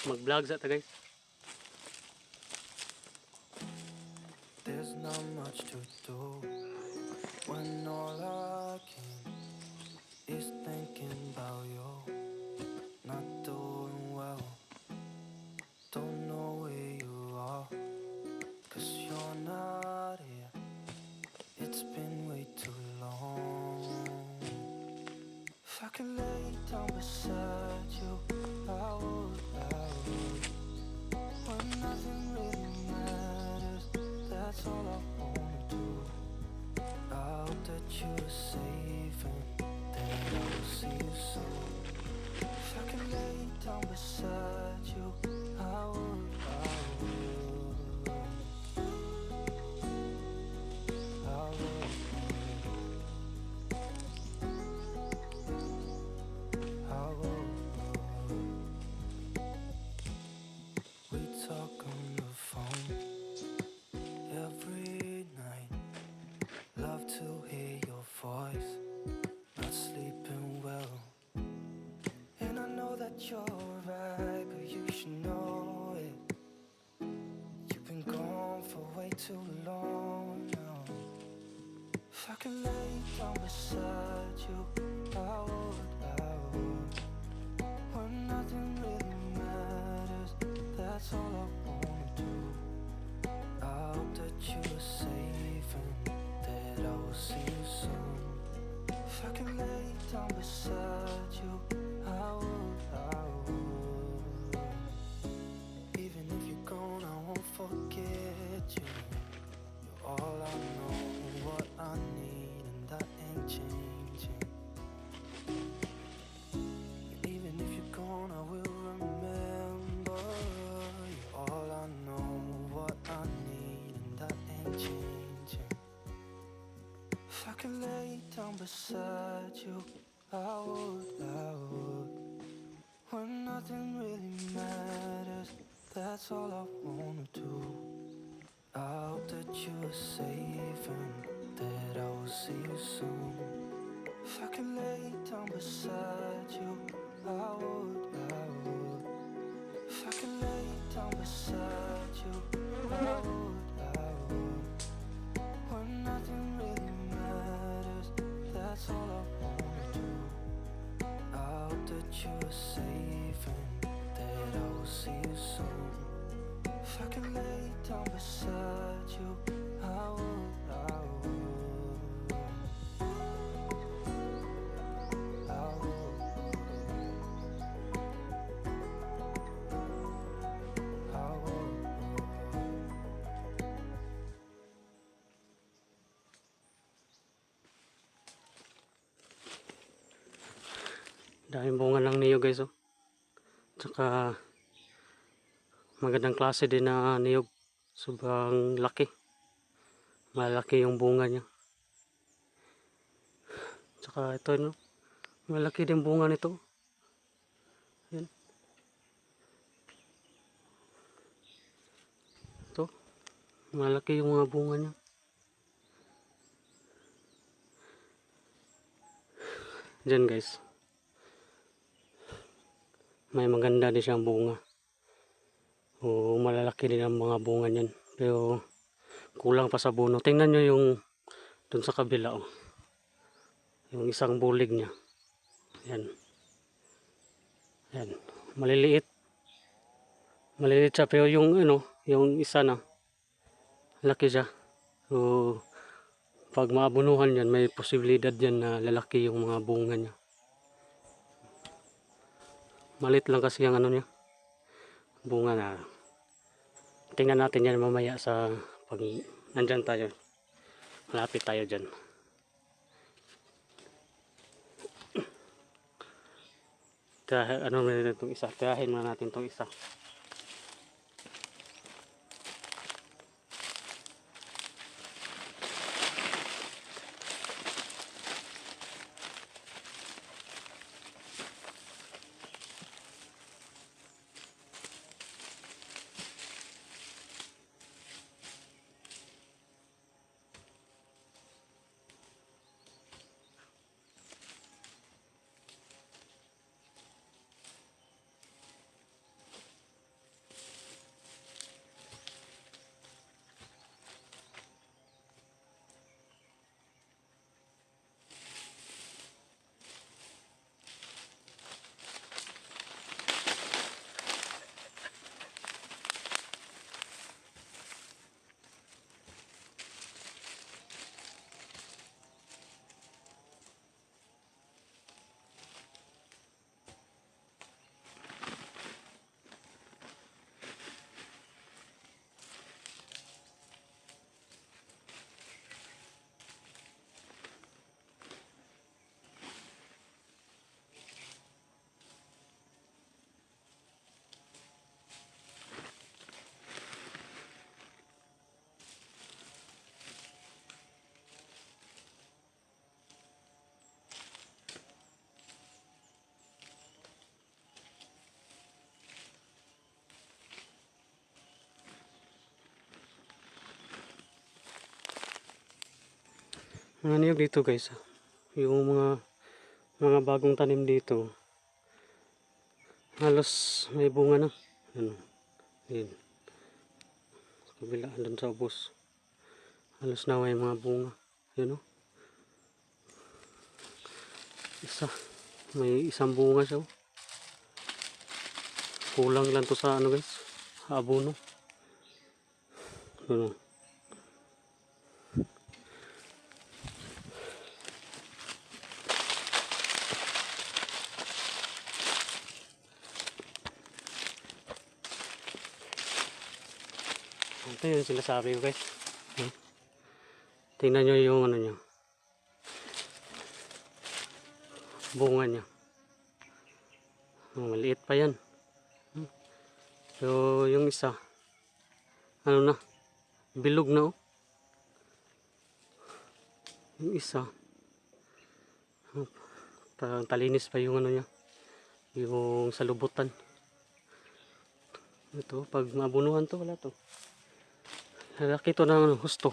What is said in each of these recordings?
mag-vlog sa ta guys. There's not much to do when all I can is thinking about you. Not doing well, don't know where you are, 'cause you're not here. It's been way too long. If I could lay down beside you, I would. When nothing really matters, that's all I wanna do. I hope that you're safe and that I will see you soon. If I could lay down beside you, I would. We talk on the phone every night. Love to hear your voice. Not sleeping well, and I know that you're right, but you should know it. You've been gone for way too long now. If I could lay down beside you, I would. When nothing really matters, that's all I wanna do. I hope that you're safe and that I will see you soon. If I could lay down beside you, I would. Even if you're gone, I won't forget you. You're all I know, what I need, and that ain't changing. And even if you're gone, I will remember. You're all I know, what I need, and that ain't changing. If I could lay down beside you, I would. When nothing really matters, that's all I wanna do. I hope that you're safe and that I will see you soon. If I could lay down beside you, I would. If I could lay down beside you, I would. When nothing really matters, that's all I wanna do. I hope that you're safe and that I will see you soon. If I could lay down beside you, I would. I would. I would. I would. Daming bunga ng niyog guys oh. Tsaka magandang klase din na niyog. Sobrang laki. Malaki yung bunga niya. Tsaka ito no. Malaki din bunga nito. Yan. Ito. Malaki yung mga bunga niya. Diyan guys. May maganda din siyang bunga. O malalaki din ang mga bunga niyan. Pero kulang pa sa buno. Tingnan nyo yung dun sa kabila oh. Yung isang bulig niya. Yan. Yan. Maliliit. Maliliit siya pero yung ano, yung isa na laki siya. So pag maabunuhan yan, may posibilidad yan na lalaki yung mga bunga niya. Malit lang kasi yung ano niya. Bunga na. Tingnan natin yan mamaya sa pag nandyan tayo. Malapit tayo dyan. Ano natin itong isa? Tirahin muna natin itong isa. Ang niyog dito guys, yung mga bagong tanim dito, halos may bunga na. Ano, yun, sa kabila, doon sa ubos. Halos na may mga bunga. Yun o. Isa. May isang bunga siya. Oh. Kulang lang to sa ano guys, abono. Ano. Ito yung sinasabi ko guys. Tingnan nyo yung ano nyo, bunga niya. Oh, maliit pa yan. So yung isa, ano na, bilog na oh. Yung isa, parang talinis pa yung ano niya, yung salubutan. Ito, pag mabunuhan to, wala to. Laki to ng ano, husto.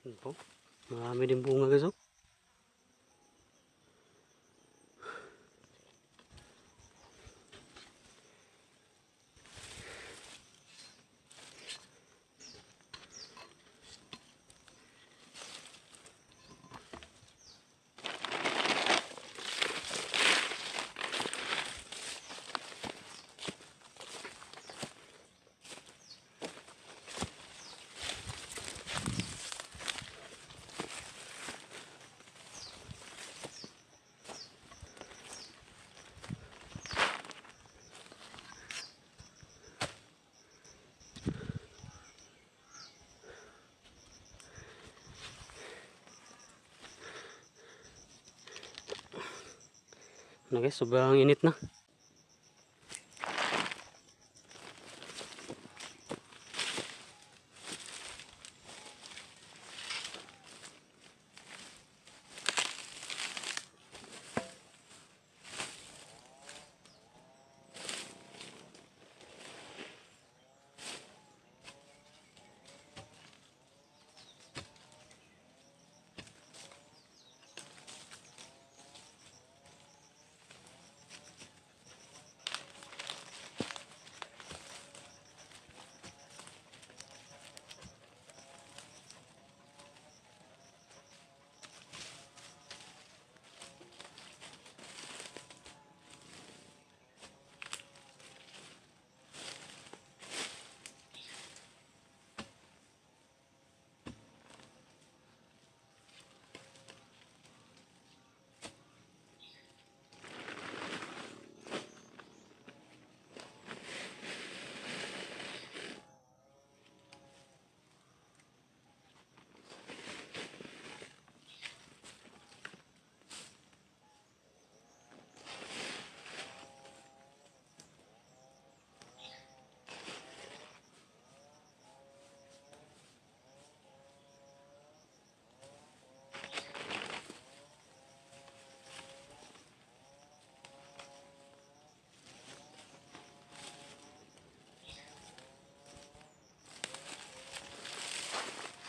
Ano po? Marami din bunga guys oh. Ano guys, sobrang init na.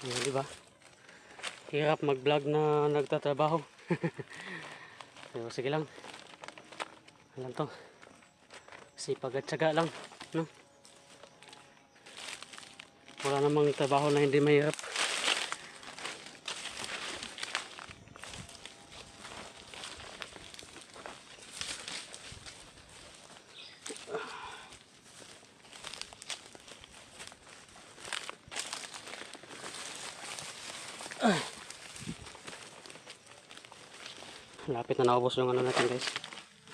Di ba? Hirap mag-vlog na nagtatrabaho. Pero sige lang. Alam to. Sipag at syaga lang. No? Wala namang trabaho na hindi mahirap. Lapit na naubos yung ano natin guys.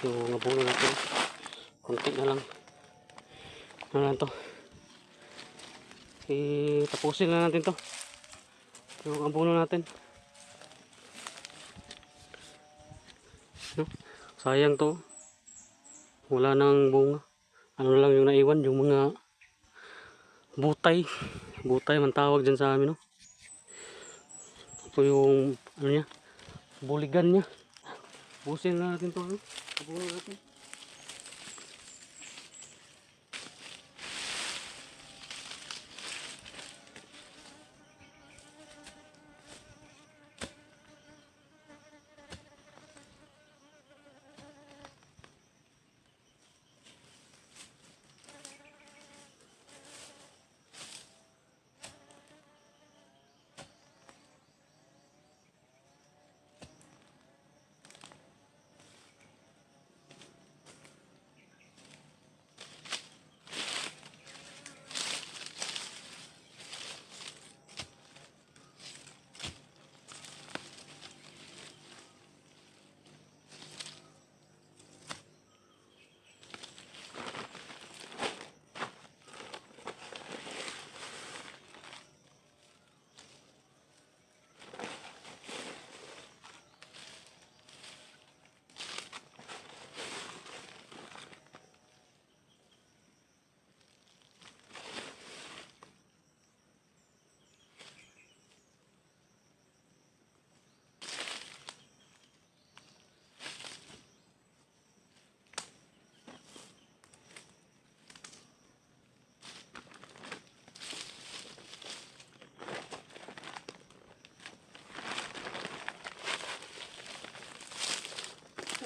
Yung nabuno natin. Kunti na lang. Ano lang to. Tapusin na natin to. Yung abono natin. No? Sayang to. Wala nang bunga. Ano lang yung naiwan. Yung mga butay. Butay man tawag dyan sa amin. No? Ito yung ano niya. Buligan niya. Tapusin na natin to. No? Abono natin.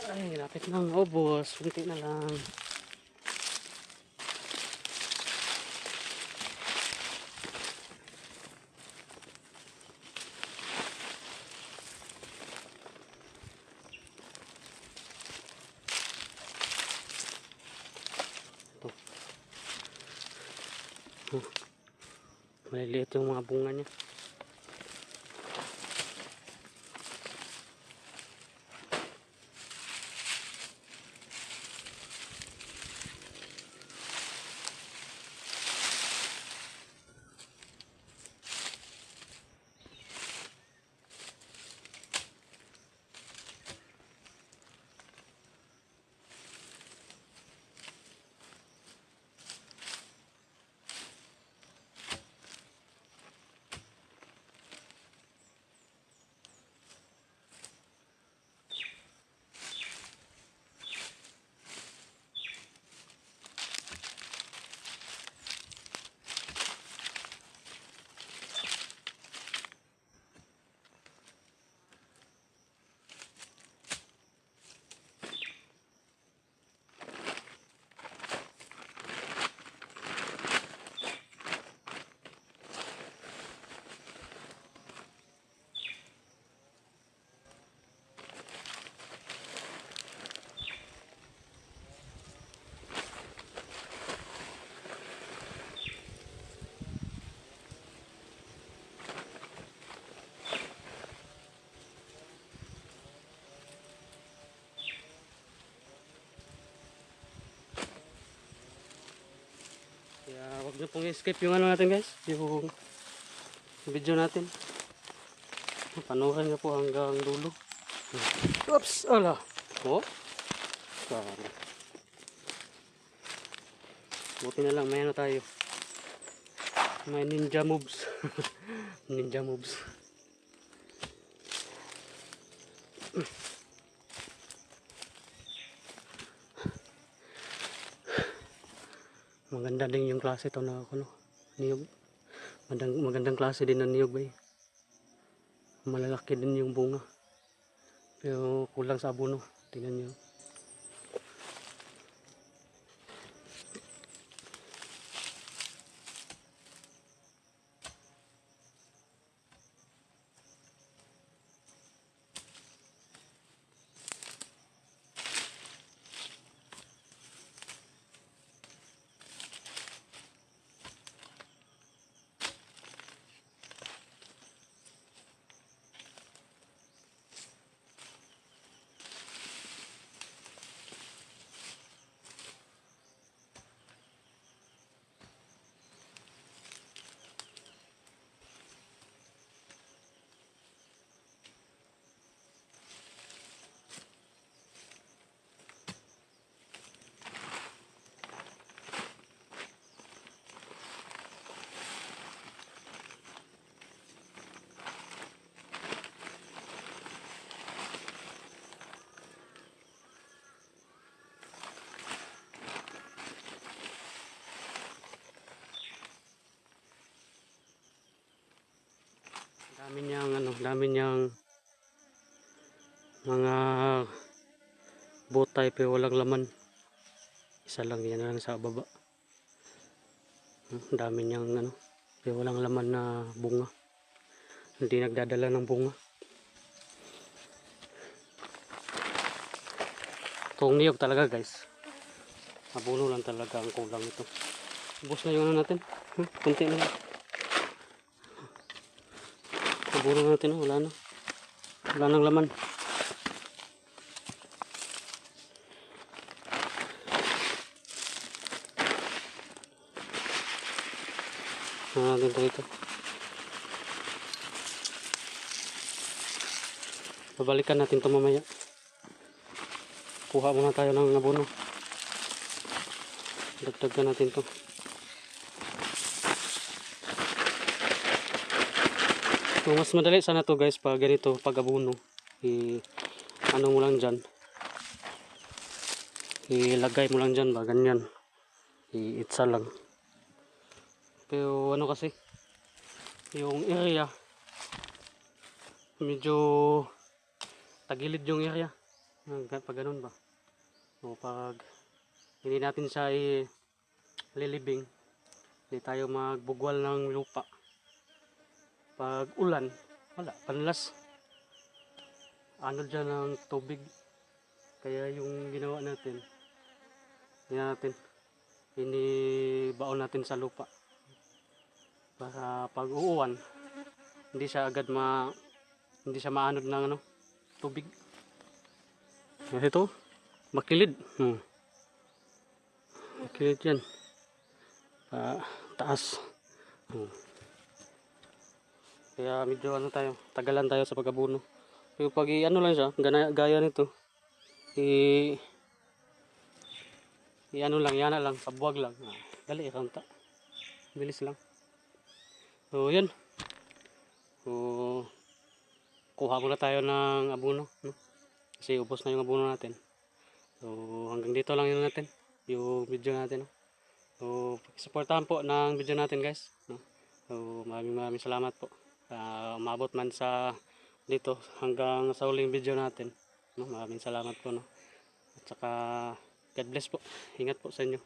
Ay, lapit nang ubos. Kunti na lang. Ito. Maliliit yung mga bunga niya. Kaya wag niyo pong i-skip yung ano natin guys. Yung video natin. Panuhan niyo po hanggang dulo. Oops! Ala! Oh? Sorry. Buti na lang may ano tayo. May ninja moves. Ninja moves. Maganda din yung klase to na ano, niyog. Magandang klase din ng niyog bay. Malalaki din yung bunga. Pero kulang sa abono. Tingnan nyo. Dami niyang mga butay pero walang laman. Isa lang yan lang sa baba. Dami niyang pero walang laman na bunga. Hindi nagdadala ng bunga. Itong niyog talaga guys. Abono lang talaga ang kulang ito. Ubos na yung natin. Kunti na lang. Abono natin, wala na. Wala nang laman. Ganito ito. Babalikan natin ito mamaya. Kuha muna tayo ng abono. Dagdagan natin ito. So, mas madali sana to guys pag ganito, pag abono. Ano mo lang dyan. Ilagay mo lang dyan ba, ganyan. Iitsa lang. Pero ano kasi, yung area, medyo tagilid yung area. Pag ganun ba. O pag hindi natin siya lilibing, hindi tayo magbugwal ng lupa. Pag ulan, wala, panlas. Ano dyan ng tubig. Kaya yung ginawa natin, inibaon natin sa lupa. Para pag uuwan, hindi siya agad hindi siya maanod ng tubig. Ito, makilid. Makilid yan. Taas. Kaya medyo tagalan tayo sa pag-abono. Pero pag lang siya, gaya nito, yana lang, sabuwag lang. Dali, kanta. Bilis lang. So, yun. So, kuha muna tayo ng abono. No? Kasi ubos na yung abono natin. So, hanggang dito lang yun natin. Yung video natin. No? So, supportahan po ng video natin guys. No? So, maraming salamat po. Umabot man sa dito hanggang sa huling video natin. No? Maraming salamat po. No? At saka, God bless po. Ingat po sa inyo.